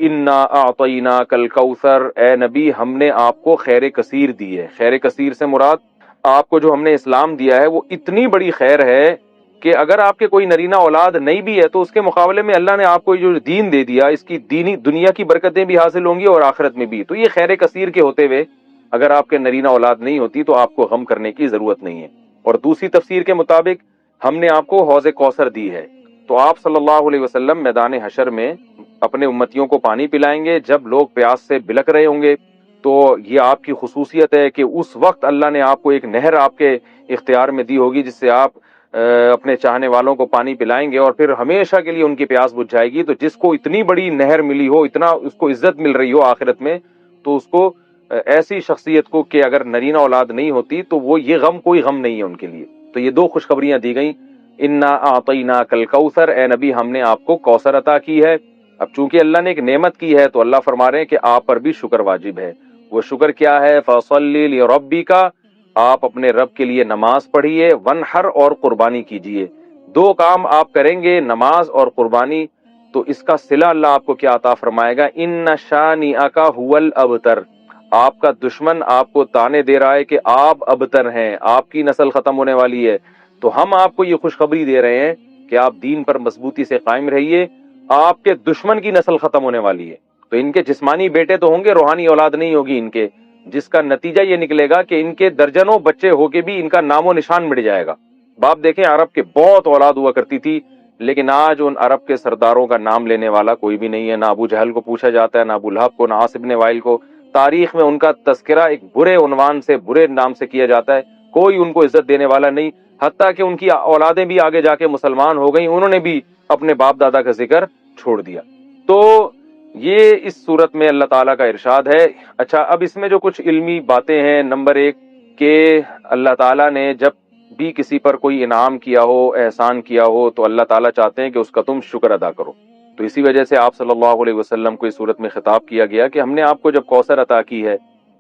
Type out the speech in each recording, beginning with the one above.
انا اعطیناک الکوثر، اے نبی ہم نے آپ کو خیر کثیر دی ہے۔ خیر کثیر سے مراد آپ کو جو ہم نے اسلام دیا ہے وہ اتنی بڑی خیر ہے کہ اگر آپ کے کوئی نرینہ اولاد نہیں بھی ہے تو اس کے مقابلے میں اللہ نے آپ کو جو دین دے دیا، اس کی دینی دنیا کی برکتیں بھی حاصل ہوں گی اور آخرت میں بھی۔ تو یہ خیر کثیر کے ہوتے ہوئے اگر آپ کے نرینہ اولاد نہیں ہوتی تو آپ کو غم کرنے کی ضرورت نہیں ہے۔ اور دوسری تفسیر کے مطابق ہم نے آپ کو حوض کوثر دی ہے، تو آپ صلی اللہ علیہ وسلم میدان حشر میں اپنے امتیوں کو پانی پلائیں گے جب لوگ پیاس سے بلک رہے ہوں گے۔ تو یہ آپ کی خصوصیت ہے کہ اس وقت اللہ نے آپ کو ایک نہر آپ کے اختیار میں دی ہوگی جس سے آپ اپنے چاہنے والوں کو پانی پلائیں گے اور پھر ہمیشہ کے لیے ان کی پیاس بجھ جائے گی۔ تو جس کو اتنی بڑی نہر ملی ہو، اتنا اس کو عزت مل رہی ہو آخرت میں، تو اس کو ایسی شخصیت کو کہ اگر نرینہ اولاد نہیں ہوتی تو وہ یہ غم کوئی غم نہیں ہے ان کے لیے۔ تو یہ دو خوشخبریاں دی گئیں، انا اعطیناک الکوثر، اے نبی ہم نے آپ کو کوثر عطا کی ہے۔ اب چونکہ اللہ نے ایک نعمت کی ہے تو اللہ فرما رہے ہیں کہ آپ پر بھی شکر واجب ہے۔ وہ شکر کیا ہے؟ فصلی لربک، آپ اپنے رب کے لیے نماز پڑھیے، ونحر اور قربانی کیجیے۔ دو کام آپ کریں گے، نماز اور قربانی، تو اس کا صلہ اللہ آپ کو کیا عطا فرمائے گا؟ ان شانئک هو الابتر، آپ کا دشمن آپ کو تانے دے رہا ہے کہ آپ ابتر ہیں، آپ کی نسل ختم ہونے والی ہے، تو ہم آپ کو یہ خوشخبری دے رہے ہیں کہ آپ دین پر مضبوطی سے قائم رہیے، آپ کے دشمن کی نسل ختم ہونے والی ہے۔ تو ان کے جسمانی بیٹے تو ہوں گے، روحانی اولاد نہیں ہوگی ان کے، جس کا نتیجہ یہ نکلے گا کہ ان کے درجنوں بچے ہو کے بھی ان کا نام و نشان مٹ جائے گا۔ باپ دیکھیں، عرب کے بہت اولاد ہوا کرتی تھی، لیکن آج ان عرب کے سرداروں کا نام لینے والا کوئی بھی نہیں ہے۔ نہ ابو جہل کو پوچھا جاتا ہے، نہ ابو لہب کو، نہ عاص بن وائل کو۔ تاریخ میں ان کا تذکرہ ایک برے عنوان سے، برے نام سے کیا جاتا ہے، کوئی ان کو عزت دینے والا نہیں۔ حتیٰ کہ ان کی اولادیں بھی آگے جا کے مسلمان ہو گئیں، انہوں نے بھی اپنے باپ دادا کا ذکر چھوڑ دیا۔ تو یہ اس صورت میں اللہ تعالیٰ کا ارشاد ہے۔ اچھا، اب اس میں جو کچھ علمی باتیں ہیں، نمبر ایک کہ اللہ تعالیٰ نے جب بھی کسی پر کوئی انعام کیا ہو، احسان کیا ہو، تو اللہ تعالیٰ چاہتے ہیں کہ اس کا تم شکر ادا کرو۔ تو اسی وجہ سے آپ صلی اللہ علیہ وسلم کو اس صورت میں خطاب کیا گیا کہ ہم نے آپ کو جب کوثر عطا کی ہے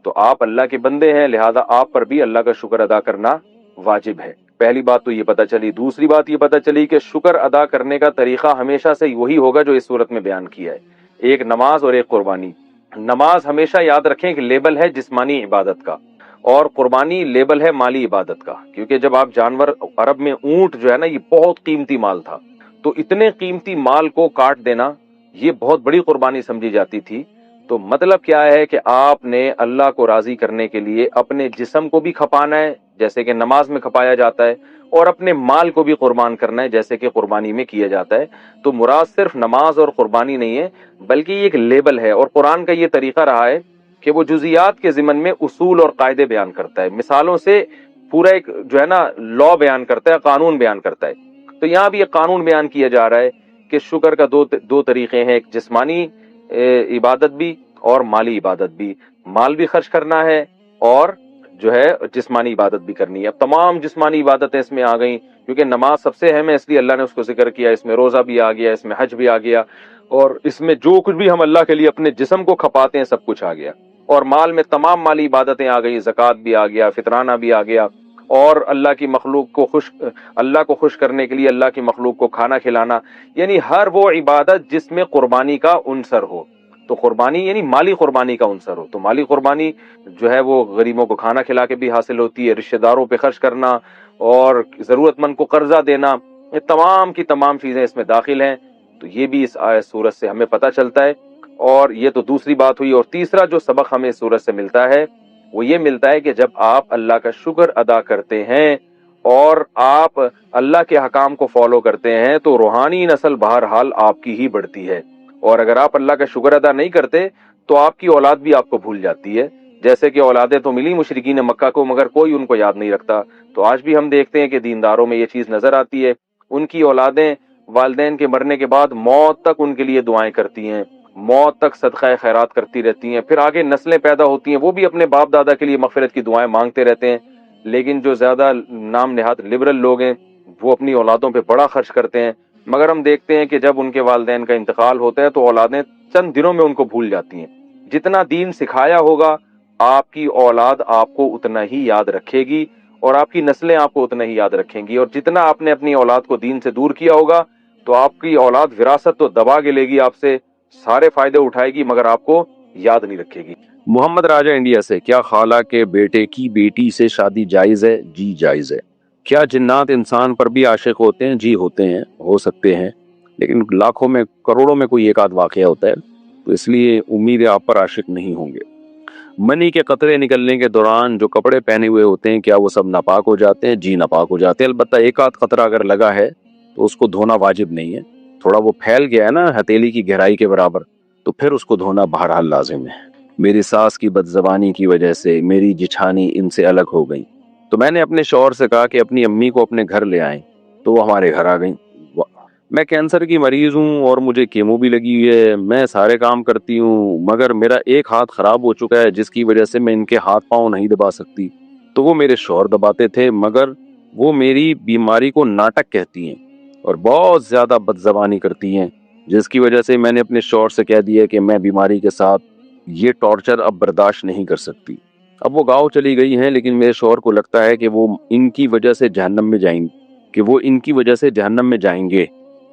تو آپ اللہ کے بندے ہیں، لہذا آپ پر بھی اللہ کا شکر ادا کرنا واجب ہے۔ پہلی بات تو یہ پتہ چلی۔ دوسری بات یہ پتہ چلی کہ شکر ادا کرنے کا طریقہ ہمیشہ سے وہی ہوگا جو اس صورت میں بیان کیا ہے، ایک نماز اور ایک قربانی۔ نماز ہمیشہ یاد رکھیں کہ لیبل ہے جسمانی عبادت کا، اور قربانی لیبل ہے مالی عبادت کا، کیونکہ جب آپ جانور، عرب میں اونٹ جو ہے نا، یہ بہت قیمتی مال تھا، تو اتنے قیمتی مال کو کاٹ دینا یہ بہت بڑی قربانی سمجھی جاتی تھی۔ تو مطلب کیا ہے کہ آپ نے اللہ کو راضی کرنے کے لیے اپنے جسم کو بھی کھپانا ہے جیسے کہ نماز میں کھپایا جاتا ہے، اور اپنے مال کو بھی قربان کرنا ہے جیسے کہ قربانی میں کیا جاتا ہے۔ تو مراد صرف نماز اور قربانی نہیں ہے، بلکہ یہ ایک لیبل ہے، اور قرآن کا یہ طریقہ رہا ہے کہ وہ جزیات کے ضمن میں اصول اور قاعدے بیان کرتا ہے، مثالوں سے پورا ایک جو ہے نا لا بیان کرتا ہے، قانون بیان کرتا ہے۔ تو یہاں بھی ایک قانون بیان کیا جا رہا ہے کہ شکر کا دو طریقے ہیں، ایک جسمانی عبادت بھی اور مالی عبادت بھی۔ مال بھی خرچ کرنا ہے اور جو ہے جسمانی عبادت بھی کرنی ہے۔ اب تمام جسمانی عبادتیں اس میں آ گئیں، کیونکہ نماز سب سے اہم ہے اس لیے اللہ نے اس کو ذکر کیا، اس میں روزہ بھی آ گیا، اس میں حج بھی آ گیا، اور اس میں جو کچھ بھی ہم اللہ کے لیے اپنے جسم کو کھپاتے ہیں سب کچھ آ گیا۔ اور مال میں تمام مالی عبادتیں آ گئی، زکوٰۃ بھی آ گیا، فطرانہ بھی آ گیا، اور اللہ کی مخلوق کو اللہ کو خوش کرنے کے لیے اللہ کی مخلوق کو کھانا کھلانا، یعنی ہر وہ عبادت جس میں قربانی کا عنصر ہو۔ تو قربانی یعنی مالی قربانی کا عنصر ہو، تو مالی قربانی جو ہے وہ غریبوں کو کھانا کھلا کے بھی حاصل ہوتی ہے، رشتہ داروں پہ خرچ کرنا اور ضرورت مند کو قرضہ دینا، یہ تمام کی تمام چیزیں اس میں داخل ہیں۔ تو یہ بھی اس آیت سورت سے ہمیں پتہ چلتا ہے، اور یہ تو دوسری بات ہوئی۔ اور تیسرا جو سبق ہمیں اس سورت سے ملتا ہے وہ یہ ملتا ہے کہ جب آپ اللہ کا شکر ادا کرتے ہیں اور آپ اللہ کے حکام کو فالو کرتے ہیں تو روحانی نسل بہرحال آپ کی ہی بڑھتی ہے، اور اگر آپ اللہ کا شکر ادا نہیں کرتے تو آپ کی اولاد بھی آپ کو بھول جاتی ہے، جیسے کہ اولادیں تو ملی مشرکین مکہ کو مگر کوئی ان کو یاد نہیں رکھتا۔ تو آج بھی ہم دیکھتے ہیں کہ دینداروں میں یہ چیز نظر آتی ہے، ان کی اولادیں والدین کے مرنے کے بعد موت تک ان کے لیے دعائیں کرتی ہیں، موت تک صدقہ خیرات کرتی رہتی ہیں، پھر آگے نسلیں پیدا ہوتی ہیں، وہ بھی اپنے باپ دادا کے لیے مغفرت کی دعائیں مانگتے رہتے ہیں۔ لیکن جو زیادہ نام نہاد لبرل لوگ ہیں وہ اپنی اولادوں پہ بڑا خرچ کرتے ہیں، مگر ہم دیکھتے ہیں کہ جب ان کے والدین کا انتقال ہوتا ہے تو اولادیں چند دنوں میں ان کو بھول جاتی ہیں۔ جتنا دین سکھایا ہوگا آپ کی اولاد آپ کو اتنا ہی یاد رکھے گی، اور آپ کی نسلیں آپ کو اتنا ہی یاد رکھیں گی، اور جتنا آپ نے اپنی اولاد کو دین سے دور کیا ہوگا تو آپ کی اولاد وراثت تو دبا کے لے گی آپ سے، سارے فائدے اٹھائے گی مگر آپ کو یاد نہیں رکھے گی۔ محمد راجہ انڈیا سے، کیا خالہ کے بیٹے کی بیٹی سے شادی جائز ہے؟ جی جائز ہے۔ کیا جنات انسان پر بھی عاشق ہوتے ہیں؟ جی ہوتے ہیں، ہو سکتے ہیں، لیکن لاکھوں میں کروڑوں میں کوئی ایک آدھ واقعہ ہوتا ہے، تو اس لیے امید ہے آپ پر عاشق نہیں ہوں گے۔ منی کے قطرے نکلنے کے دوران جو کپڑے پہنے ہوئے ہوتے ہیں کیا وہ سب ناپاک ہو جاتے ہیں؟ جی ناپاک ہو جاتے ہیں، البتہ ایک آدھ قطرہ اگر لگا ہے تو اس کو دھونا واجب نہیں ہے، تھوڑا وہ پھیل گیا ہے نا ہتھیلی کی گہرائی کے برابر، تو پھر اس کو دھونا بہرحال لازم ہے۔ میری ساس کی بد زبانی کی وجہ سے میری جٹھانی ان سے الگ ہو گئی، تو میں نے اپنے شوہر سے کہا کہ اپنی امی کو اپنے گھر لے آئیں، تو وہ ہمارے گھر آ گئیں۔ میں کینسر کی مریض ہوں اور مجھے کیمو بھی لگی ہوئی ہے، میں سارے کام کرتی ہوں مگر میرا ایک ہاتھ خراب ہو چکا ہے جس کی وجہ سے میں ان کے ہاتھ پاؤں نہیں دبا سکتی، تو وہ میرے شوہر دباتے تھے مگر وہ میری بیماری کو ناٹک کہتی ہیں اور بہت زیادہ بد زبانی کرتی ہیں، جس کی وجہ سے میں نے اپنے شوہر سے کہہ دیا کہ میں بیماری کے ساتھ یہ ٹارچر اب برداشت نہیں کر سکتی۔ اب وہ گاؤں چلی گئی ہیں، لیکن میرے شوہر کو لگتا ہے کہ وہ ان کی وجہ سے جہنم میں جائیں گے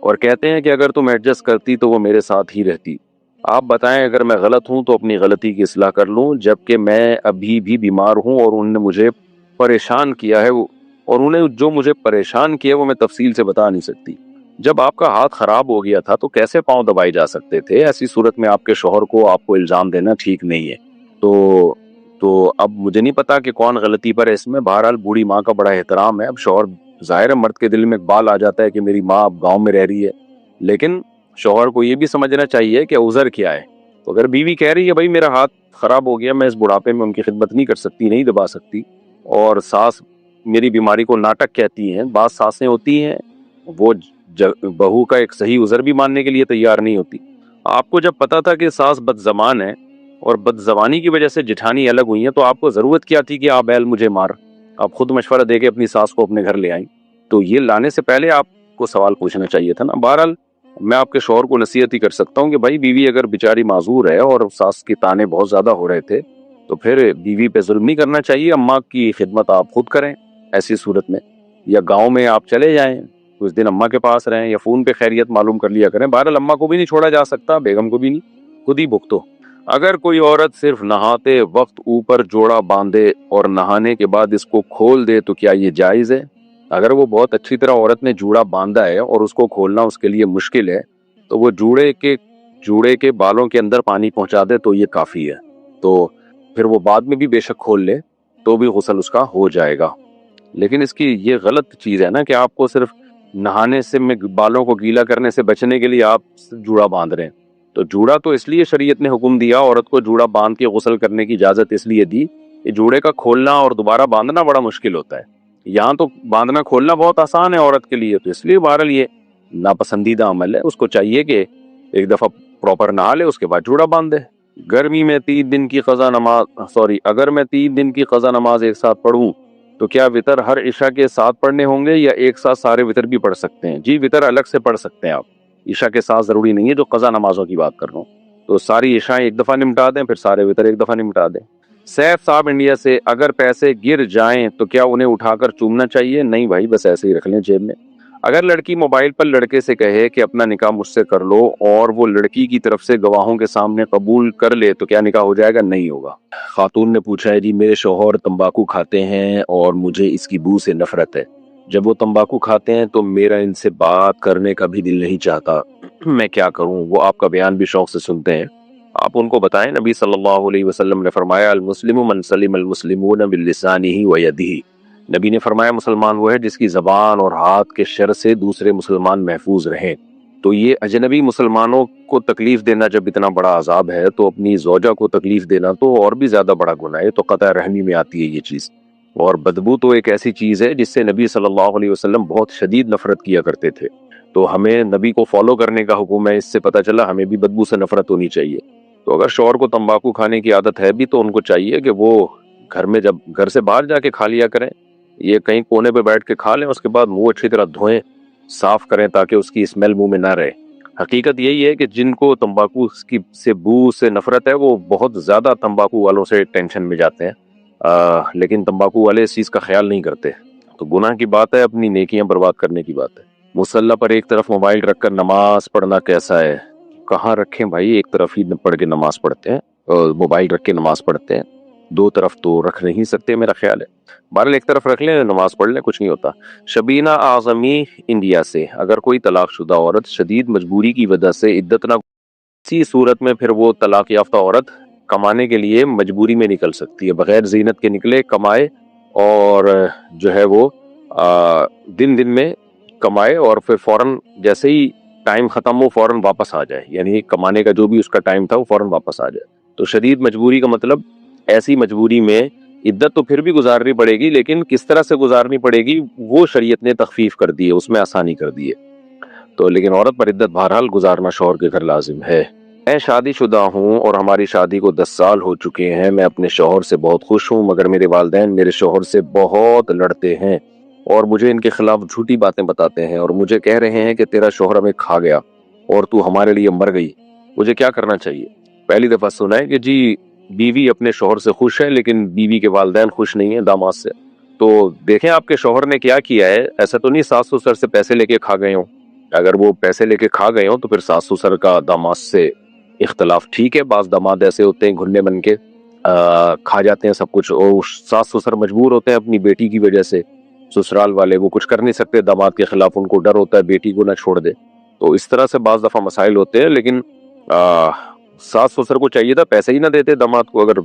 اور کہتے ہیں کہ اگر تم ایڈجسٹ کرتی تو وہ میرے ساتھ ہی رہتی۔ آپ بتائیں اگر میں غلط ہوں تو اپنی غلطی کی اصلاح کر لوں، جبکہ میں ابھی بھی بیمار ہوں اور انہوں نے مجھے پریشان کیا ہے، اور انہیں جو مجھے پریشان کیا وہ میں تفصیل سے بتا نہیں سکتی۔ جب آپ کا ہاتھ خراب ہو گیا تھا تو کیسے پاؤں دبائے جا سکتے تھے؟ ایسی صورت میں آپ کے شوہر کو آپ کو الزام دینا ٹھیک نہیں ہے۔ تو اب مجھے نہیں پتا کہ کون غلطی پر ہے اس میں، بہرحال بوڑھی ماں کا بڑا احترام ہے۔ اب شوہر ظاہر ہے مرد کے دل میں بال آ جاتا ہے کہ میری ماں اب گاؤں میں رہ رہی ہے، لیکن شوہر کو یہ بھی سمجھنا چاہیے کہ عذر کیا ہے۔ تو اگر بیوی کہہ رہی ہے بھائی میرا ہاتھ خراب ہو گیا، میں اس بڑھاپے میں ان کی خدمت نہیں کر سکتی، نہیں دبا سکتی، اور ساس میری بیماری کو ناٹک کہتی ہیں، بعض ساسیں ہوتی ہیں وہ بہو کا ایک صحیح عذر بھی ماننے کے لیے تیار نہیں ہوتی۔ آپ کو جب پتا تھا کہ ساس بد زبان ہے اور بد زبانی کی وجہ سے جٹھانی الگ ہوئی ہیں تو آپ کو ضرورت کیا تھی کہ آپ بیل مجھے مار؟ آپ خود مشورہ دے کے اپنی ساس کو اپنے گھر لے آئیں، تو یہ لانے سے پہلے آپ کو سوال پوچھنا چاہیے تھا نا۔ بہرحال میں آپ کے شوہر کو نصیحت ہی کر سکتا ہوں کہ بھائی بیوی اگر بیچاری معذور ہے اور ساس کے تانے بہت زیادہ ہو رہے تھے تو پھر بیوی پہ ظلم نہیں کرنا چاہیے، اماں کی خدمت آپ خود کریں ایسی صورت میں، یا گاؤں میں آپ چلے جائیں کچھ دن اماں کے پاس رہیں یا فون پہ خیریت معلوم کر لیا کریں۔ بہرحال اماں کو بھی نہیں چھوڑا جا سکتا، بیگم کو بھی نہیں، خود ہی بھگتو۔ اگر کوئی عورت صرف نہاتے وقت اوپر جوڑا باندھے اور نہانے کے بعد اس کو کھول دے تو کیا یہ جائز ہے؟ اگر وہ بہت اچھی طرح عورت نے جوڑا باندھا ہے اور اس کو کھولنا اس کے لیے مشکل ہے تو وہ جوڑے کے بالوں کے اندر پانی پہنچا دے تو یہ کافی ہے، تو پھر وہ بعد میں بھی بے شک کھول لے تو بھی غسل اس کا ہو جائے گا۔ لیکن اس کی یہ غلط چیز ہے نا کہ آپ کو صرف نہانے سے بالوں کو گیلا کرنے سے بچنے کے لیے آپ جوڑا باندھ رہے ہیں، تو جوڑا تو اس لیے شریعت نے حکم دیا، عورت کو جوڑا باندھ کے غسل کرنے کی اجازت اس لیے دی کہ جوڑے کا کھولنا اور دوبارہ باندھنا بڑا مشکل ہوتا ہے، یہاں تو باندھنا کھولنا بہت آسان ہے عورت کے لیے، تو اس لیے بہرحال یہ ناپسندیدہ عمل ہے، اس کو چاہیے کہ ایک دفعہ پراپر نہا لے اس کے بعد جوڑا باندھ دے۔ گرمی میں 3 دن کی قضا نماز اگر میں 3 دن کی قضا نماز ایک ساتھ پڑھوں تو کیا وتر ہر عشاء کے ساتھ پڑھنے ہوں گے یا ایک ساتھ سارے وتر بھی پڑھ سکتے ہیں؟ جی وتر الگ سے پڑھ سکتے ہیں آپ، عشاء کے ساتھ ضروری نہیں ہے، جو قضا نمازوں کی بات کر رہا ہوں تو ساری عشاء ایک دفعہ نمٹا دیں پھر سارے وتر ایک دفعہ نمٹا دیں۔ سیف صاحب انڈیا سے، اگر پیسے گر جائیں تو کیا انہیں اٹھا کر چومنا چاہیے؟ نہیں بھائی، بس ایسے ہی رکھ لیں جیب میں۔ اگر لڑکی موبائل پر لڑکے سے کہے کہ اپنا نکاح مجھ سے کر لو اور وہ لڑکی کی طرف سے گواہوں کے سامنے قبول کر لے تو کیا نکاح ہو جائے گا؟ نہیں ہوگا۔ خاتون نے پوچھا ہے جی میرے شوہر تمباکو کھاتے ہیں اور مجھے اس کی بو سے نفرت ہے، جب وہ تمباکو کھاتے ہیں تو میرا ان سے بات کرنے کا بھی دل نہیں چاہتا، میں کیا کروں؟ وہ آپ کا بیان بھی شوق سے سنتے ہیں، آپ ان کو بتائیں نبی صلی اللہ علیہ وسلم نے فرمایا المسلم من سلم المسلمون باللسانہ ویدہ، نبی نے فرمایا مسلمان وہ ہے جس کی زبان اور ہاتھ کے شر سے دوسرے مسلمان محفوظ رہیں۔ تو یہ اجنبی مسلمانوں کو تکلیف دینا جب اتنا بڑا عذاب ہے تو اپنی زوجہ کو تکلیف دینا تو اور بھی زیادہ بڑا گناہ ہے، تو قطع رحمی میں آتی ہے یہ چیز۔ اور بدبو تو ایک ایسی چیز ہے جس سے نبی صلی اللہ علیہ وسلم بہت شدید نفرت کیا کرتے تھے، تو ہمیں نبی کو فالو کرنے کا حکم ہے، اس سے پتہ چلا ہمیں بھی بدبو سے نفرت ہونی چاہیے۔ تو اگر شوہر کو تمباکو کھانے کی عادت ہے بھی تو ان کو چاہیے کہ وہ گھر میں جب گھر سے باہر جا کے کھا لیا کریں، یہ کہیں کونے پہ بیٹھ کے کھا لیں، اس کے بعد منہ اچھی طرح دھوئیں، صاف کریں تاکہ اس کی اسمیل منہ میں نہ رہے۔ حقیقت یہی ہے کہ جن کو تمباکو سے بو سے نفرت ہے وہ بہت زیادہ تمباکو والوں سے ٹینشن میں جاتے ہیں، لیکن تمباکو والے اس چیز کا خیال نہیں کرتے، تو گناہ کی بات ہے، اپنی نیکیاں برباد کرنے کی بات ہے۔ مصلی پر ایک طرف موبائل رکھ کر نماز پڑھنا کیسا ہے؟ کہاں رکھیں بھائی؟ ایک طرف ہی پڑھ کے نماز پڑھتے ہیں اور موبائل رکھ کے نماز پڑھتے ہیں، دو طرف تو رکھ نہیں سکتے میرا خیال ہے۔ بہرحال ایک طرف رکھ لیں، نماز پڑھ لیں، کچھ نہیں ہوتا۔ شبینہ اعظمی انڈیا سے، اگر کوئی طلاق شدہ عورت شدید مجبوری کی وجہ سے عدت نہ، اسی صورت میں پھر وہ طلاق یافتہ عورت کمانے کے لیے مجبوری میں نکل سکتی ہے، بغیر زینت کے نکلے، کمائے، اور جو ہے وہ دن دن میں کمائے، اور پھر فوراً جیسے ہی ٹائم ختم ہو فوراً واپس آ جائے، یعنی کمانے کا جو بھی اس کا ٹائم تھا وہ فوراً واپس آ جائے۔ تو شدید مجبوری کا مطلب ایسی مجبوری میں عدت تو پھر بھی گزارنی پڑے گی، لیکن کس طرح سے گزارنی پڑے گی وہ شریعت نے تخفیف کر دی ہے، اس میں آسانی کر دی ہے۔ تو لیکن عورت پر عدت بہرحال گزارنا شوہر کے گھر لازم ہے۔ میں شادی شدہ ہوں اور ہماری شادی کو 10 سال ہو چکے ہیں، میں اپنے شوہر سے بہت خوش ہوں، مگر میرے والدین میرے شوہر سے بہت لڑتے ہیں اور مجھے ان کے خلاف جھوٹی باتیں بتاتے ہیں، اور مجھے کہہ رہے ہیں کہ تیرا شوہر ہمیں کھا گیا اور تو ہمارے لیے مر گئی، مجھے کیا کرنا چاہیے؟ پہلی دفعہ سنا ہے کہ جی بیوی اپنے شوہر سے خوش ہے لیکن بیوی کے والدین خوش نہیں ہیں داماد سے۔ تو دیکھیں آپ کے شوہر نے کیا کیا ہے، ایسا تو نہیں ساس سسر سے پیسے لے کے کھا گئے ہوں۔ اگر وہ پیسے لے کے کھا گئے ہوں تو پھر ساس سسر کا داماد سے اختلاف ٹھیک ہے، بعض داماد ایسے ہوتے ہیں گھنے بن کے کھا جاتے ہیں سب کچھ، اور ساس سسر مجبور ہوتے ہیں اپنی بیٹی کی وجہ سے، سسرال والے وہ کچھ کر نہیں سکتے داماد کے خلاف، ان کو ڈر ہوتا ہے بیٹی کو نہ چھوڑ دے، تو اس طرح سے بعض دفعہ مسائل ہوتے ہیں۔ لیکن ساس سسر کو چاہیے تھا پیسے ہی نہ دیتے داماد کو، اگر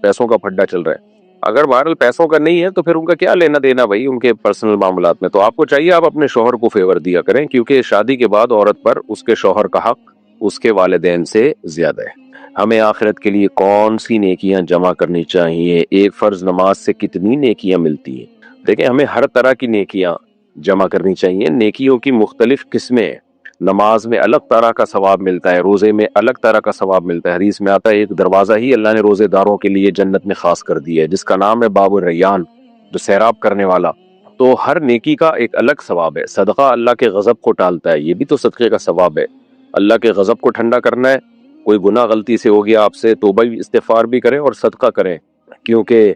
پیسوں کا پھڈا چل رہا ہے۔ اگر بہرحال پیسوں کا نہیں ہے تو پھر ان کا کیا لینا دینا بھائی ان کے پرسنل معاملات میں، تو آپ کو چاہیے آپ اپنے شوہر کو فیور دیا کریں، کیونکہ شادی کے بعد عورت پر اس کے شوہر کا حق اس کے والدین سے زیادہ ہے۔ ہمیں آخرت کے لیے کون سی نیکیاں جمع کرنی چاہیے؟ ایک فرض نماز سے کتنی نیکیاں ملتی ہیں؟ دیکھیں ہمیں ہر طرح کی نیکیاں جمع کرنی چاہیے، نیکیوں کی مختلف قسمیں ہیں۔ نماز میں الگ طرح کا ثواب ملتا ہے، روزے میں الگ طرح کا ثواب ملتا ہے، حدیث میں آتا ہے ایک دروازہ ہی اللہ نے روزے داروں کے لیے جنت میں خاص کر دیا ہے جس کا نام ہے باب الریان، جو سیراب کرنے والا۔ تو ہر نیکی کا ایک الگ ثواب ہے۔ صدقہ اللہ کے غضب کو ٹالتا ہے، یہ بھی تو صدقے کا ثواب ہے۔ اللہ کے غضب کو ٹھنڈا کرنا ہے، کوئی گناہ غلطی سے ہو گیا آپ سے، توبہ بھی استغفار بھی کریں اور صدقہ کریں، کیونکہ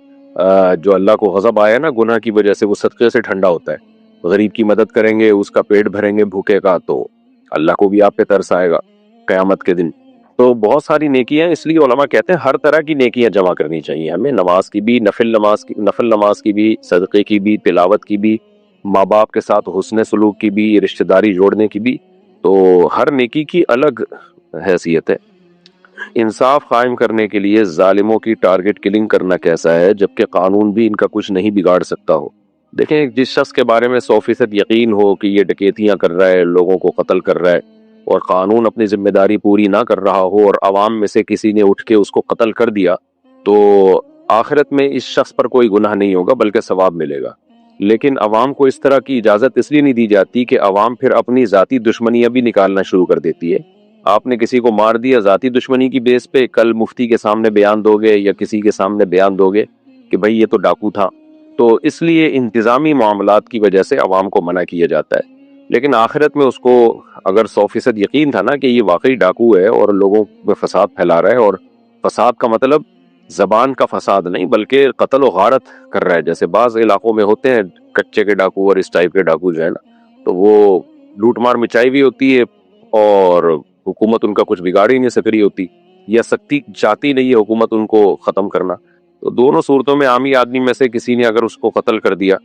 جو اللہ کو غضب آیا نا گناہ کی وجہ سے وہ صدقے سے ٹھنڈا ہوتا ہے۔ غریب کی مدد کریں گے، اس کا پیٹ بھریں گے بھوکے کا، تو اللہ کو بھی آپ پہ ترس آئے گا قیامت کے دن۔ تو بہت ساری نیکیاں، اس لیے علماء کہتے ہیں ہر طرح کی نیکیاں جمع کرنی چاہیے ہمیں، نماز کی بھی، نفل نماز کی بھی، صدقے کی بھی، تلاوت کی بھی، ماں باپ کے ساتھ حسن سلوک کی بھی، رشتہ داری جوڑنے کی بھی، تو ہر نیکی کی الگ حیثیت ہے۔ انصاف قائم کرنے کے لیے ظالموں کی ٹارگٹ کلنگ کرنا کیسا ہے جبکہ قانون بھی ان کا کچھ نہیں بگاڑ سکتا ہو؟ دیکھیں جس شخص کے بارے میں 100% یقین ہو کہ یہ ڈکیتیاں کر رہا ہے، لوگوں کو قتل کر رہا ہے، اور قانون اپنی ذمہ داری پوری نہ کر رہا ہو اور عوام میں سے کسی نے اٹھ کے اس کو قتل کر دیا، تو آخرت میں اس شخص پر کوئی گناہ نہیں ہوگا بلکہ ثواب ملے گا۔ لیکن عوام کو اس طرح کی اجازت اس لیے نہیں دی جاتی کہ عوام پھر اپنی ذاتی دشمنیاں بھی نکالنا شروع کر دیتی ہے۔ آپ نے کسی کو مار دیا ذاتی دشمنی کی بیس پہ، کل مفتی کے سامنے بیان دو گے یا کسی کے سامنے بیان دو گے کہ بھائی یہ تو ڈاکو تھا، تو اس لیے انتظامی معاملات کی وجہ سے عوام کو منع کیا جاتا ہے۔ لیکن آخرت میں اس کو اگر 100% یقین تھا نا کہ یہ واقعی ڈاکو ہے اور لوگوں میں فساد پھیلا رہا ہے، اور فساد کا مطلب زبان کا فساد نہیں بلکہ قتل و غارت کر رہا ہے، جیسے بعض علاقوں میں ہوتے ہیں کچے کے ڈاکو اور اس ٹائپ کے ڈاکو جو ہے نا، تو وہ لوٹ مار مچائی بھی ہوتی ہے اور حکومت ان کا کچھ بگاڑ ہی نہیں سک رہی ہوتی، یا سختی چاہتی نہیں ہے حکومت ان کو ختم کرنا۔ تو دونوں صورتوں میں عامی آدمی میں سے کسی نے اگر اس کو قتل کر دیا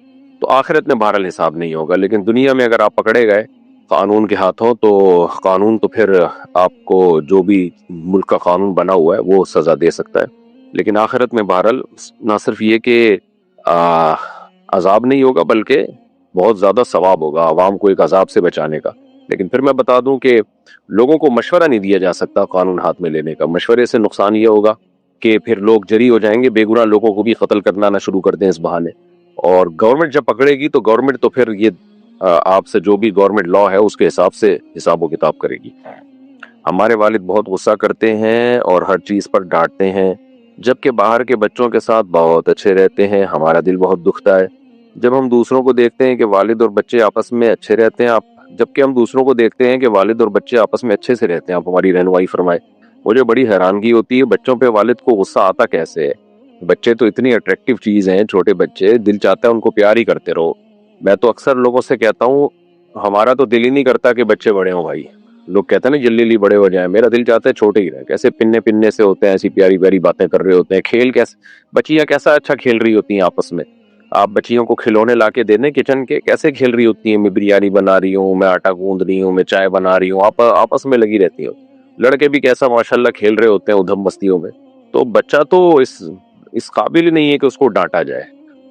تو آخرت میں بہرحال حساب نہیں ہوگا، لیکن دنیا میں اگر آپ پکڑے گئے قانون کے ہاتھوں تو قانون تو پھر آپ کو جو بھی ملک کا قانون بنا ہوا ہے وہ سزا دے سکتا ہے۔ لیکن آخرت میں بہرحال نہ صرف یہ کہ عذاب نہیں ہوگا بلکہ بہت زیادہ ثواب ہوگا عوام کو ایک عذاب سے بچانے کا۔ لیکن پھر میں بتا دوں کہ لوگوں کو مشورہ نہیں دیا جا سکتا قانون ہاتھ میں لینے کا، مشورے سے نقصان یہ ہوگا کہ پھر لوگ جری ہو جائیں گے، بے گناہ لوگوں کو بھی قتل کرنا نہ شروع کر دیں اس بہانے، اور گورنمنٹ جب پکڑے گی تو گورنمنٹ تو پھر یہ آپ سے جو بھی گورنمنٹ لا ہے اس کے حساب سے حساب و کتاب کرے گی۔ ہمارے والد بہت غصہ کرتے ہیں اور ہر چیز پر ڈانٹتے ہیں، جبکہ باہر کے بچوں کے ساتھ بہت اچھے رہتے ہیں، ہمارا دل بہت دکھتا ہے جب ہم دوسروں کو دیکھتے ہیں کہ والد اور بچے آپس میں اچھے رہتے ہیں، جبکہ ہم دوسروں کو دیکھتے ہیں کہ والد اور بچے آپس میں اچھے سے رہتے ہیں۔ آپ ہماری رہنمائی فرمائے۔ مجھے بڑی حیرانگی ہوتی ہے بچوں پہ والد کو غصہ آتا کیسے ہے؟ بچے تو اتنی اٹریکٹیو چیز ہیں، چھوٹے بچے، دل چاہتا ہے ان کو پیار ہی کرتے رہو۔ میں تو اکثر لوگوں سے کہتا ہوں ہمارا تو دل ہی نہیں کرتا کہ بچے بڑے ہوں بھائی، لوگ کہتے ہیں نا جلدی جلدی بڑے ہو جائیں، میرا دل چاہتا ہے چھوٹے ہی رہیں. کیسے پننے پننے سے ہوتے ہیں، ایسی پیاری پیاری باتیں کر رہے ہوتے ہیں، کھیل کیسے بچیاں کیسا اچھا کھیل رہی ہوتی ہیں آپس میں. آپ بچیوں کو کھلونے لا کے دے دیں کچن کے، کیسے کھیل رہی ہوتی ہیں، میں بریانی بنا رہی ہوں، میں آٹا گوندھ رہی ہوں، میں چائے بنا رہی ہوں، آپ آپس میں لگی رہتی ہوں. لڑکے بھی کیسا ماشاءاللہ کھیل رہے ہوتے ہیں ادھم مستیوں میں. تو بچہ تو اس قابل ہی نہیں ہے کہ اس کو ڈانٹا جائے.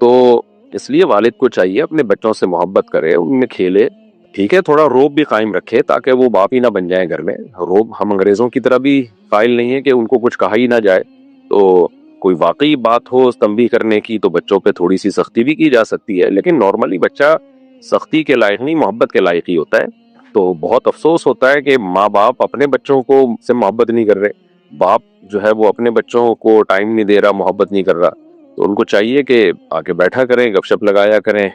تو اس لیے والد کو چاہیے اپنے بچوں سے محبت کرے، ان میں کھیلے. ٹھیک ہے تھوڑا روب بھی قائم رکھے تاکہ وہ باپ ہی نہ بن جائیں گھر میں. روب ہم انگریزوں کی طرح بھی قائل نہیں ہے کہ ان کو کچھ کہا ہی نہ جائے. تو کوئی واقعی بات ہو تنبیہ کرنے کی تو بچوں پہ تھوڑی سی سختی بھی کی جا سکتی ہے، لیکن نارملی بچہ سختی کے لائق نہیں، محبت کے لائق ہی ہوتا ہے. تو بہت افسوس ہوتا ہے کہ ماں باپ اپنے بچوں کو سے محبت نہیں کر رہے. باپ جو ہے وہ اپنے بچوں کو ٹائم نہیں دے رہا، محبت نہیں کر رہا. تو ان کو چاہیے کہ آ کے بیٹھا کریں، گپ شپ لگایا کریں.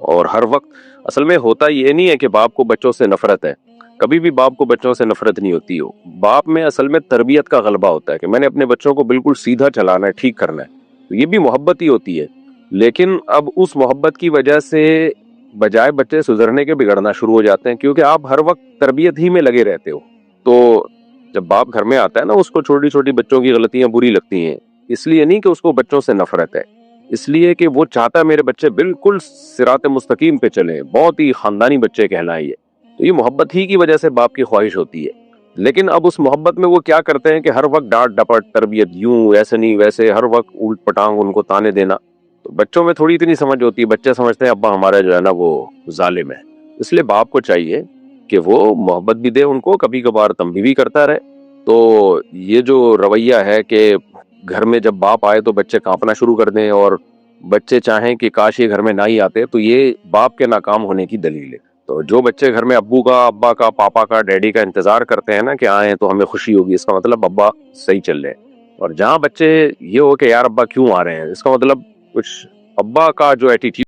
اور ہر وقت اصل میں ہوتا یہ نہیں ہے کہ باپ کو بچوں سے نفرت ہے، کبھی بھی باپ کو بچوں سے نفرت نہیں ہوتی ہو. باپ میں اصل میں تربیت کا غلبہ ہوتا ہے کہ میں نے اپنے بچوں کو بالکل سیدھا چلانا ہے، ٹھیک کرنا ہے. تو یہ بھی محبت ہی ہوتی ہے. لیکن اب اس محبت کی وجہ سے بجائے بچے سدھرنے کے بگڑنا شروع ہو جاتے ہیں، کیونکہ آپ ہر وقت تربیت ہی میں لگے رہتے ہو. تو جب باپ گھر میں آتا ہے نا، اس کو چھوٹی چھوٹی بچوں کی غلطیاں بری لگتی ہیں. اس لیے نہیں کہ اس کو بچوں سے نفرت ہے، اس لیے کہ وہ چاہتا ہے میرے بچے بالکل صراط مستقیم پہ چلیں، بہت ہی خاندانی بچے کہلائیں یہ. تو یہ محبت ہی کی وجہ سے باپ کی خواہش ہوتی ہے. لیکن اب اس محبت میں وہ کیا کرتے ہیں کہ ہر وقت ڈانٹ ڈپٹ، تربیت یوں ایسے نہیں ویسے، ہر وقت الٹ پٹانگ ان کو تانے دینا. تو بچوں میں تھوڑی اتنی سمجھ ہوتی ہے، بچے سمجھتے ہیں ابا ہمارا جو ہے نا وہ ظالم ہے. اس لیے باپ کو چاہیے کہ وہ محبت بھی دے ان کو، کبھی کبھار تنبیہ بھی کرتا رہے. تو یہ جو رویہ ہے کہ گھر میں جب باپ آئے تو بچے کانپنا شروع کر دیں اور بچے چاہیں کہ کاش یہ گھر میں نہ ہی آتے، تو یہ باپ کے ناکام ہونے کی دلیل ہے. تو جو بچے گھر میں ابو کا، ابا کا، پاپا کا، ڈیڈی کا انتظار کرتے ہیں نا کہ آئیں تو ہمیں خوشی ہوگی، اس کا مطلب ابا صحیح چل رہے ہیں. اور جہاں بچے یہ ہو کہ یار ابا کیوں آ رہے ہیں، اس کا مطلب کچھ ابا کا جو ایٹیٹیوڈ